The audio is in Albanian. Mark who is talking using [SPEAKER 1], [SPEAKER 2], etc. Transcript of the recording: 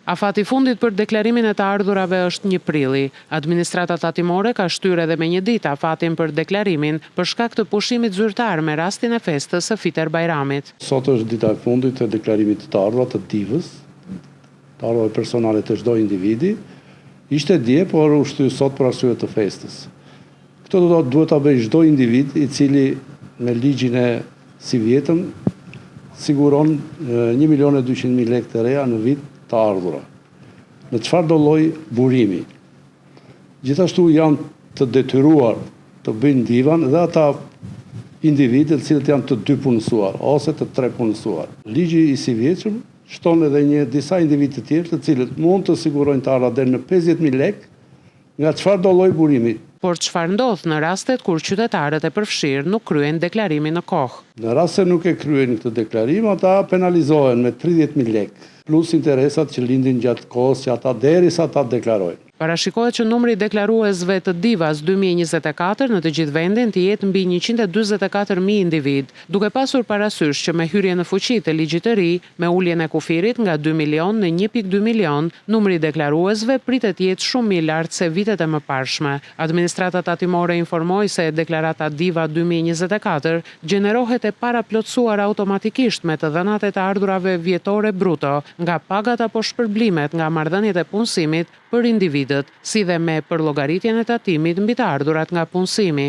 [SPEAKER 1] Afati fundit për deklarimin e të ardhurave është 1 prilli. Administrata tatimore ka shtyr edhe me 1 ditë afatin për deklarimin për shkak të pushimit zyrtar me rastin e festës së Fiter Bajramit.
[SPEAKER 2] Sot është dita e fundit të deklarimit të ardhurave të divës, të ardhurave personale të çdo individi. Ishte dje, por u shtyr sot për arsye të festës. Këtë duhet ta bëjë çdo individ i cili me ligjin e si vjetëm siguron 1.200.000 lekë të reja në vit të ardhura. Në çfarëdo lloj burimi. Gjithashtu janë të detyruar të bëjnë divan dhe ata individët të cilët janë të 2 punësuar ose të 3 punësuar. Ligji i si vjetshëm shton edhe disa individë të tjerë të cilët mund të sigurojnë të ardha deri në 50.000 lekë nga çfarëdo lloj burimi.
[SPEAKER 1] Por çfarë ndodh në rastet kur qytetarët e përfshirë nuk kryen deklarimin në kohë?
[SPEAKER 2] Në rast se nuk e kryen këtë deklarim, ata penalizohen me 30.000 lekë, plus interesat që lindin gjatë kohës që ata derisa ta deklarojnë.
[SPEAKER 1] Parashikohet që numri i deklaruesve të divas 2024 në të gjithë vendin të jetë mbi 144.000 individ, duke pasur parasysh që me hyrje në fuqi të ligjit të ri, me uljen e kufirit nga 2 milion në 1.2 milion, numri i deklaruesve pritet jetë shumë më i lartë se vitet e mëparshme. Administrata tatimore informoi se deklarata Diva 2024 gjenerohet e paraplotësuar automatikisht me të dhënat e të ardhurave vjetore bruto, nga pagat apo shpërblimet nga marrëdhëniet e punësimit për individët, si dhe me përllogaritjen e tatimit mbi të ardhurat nga punësimi.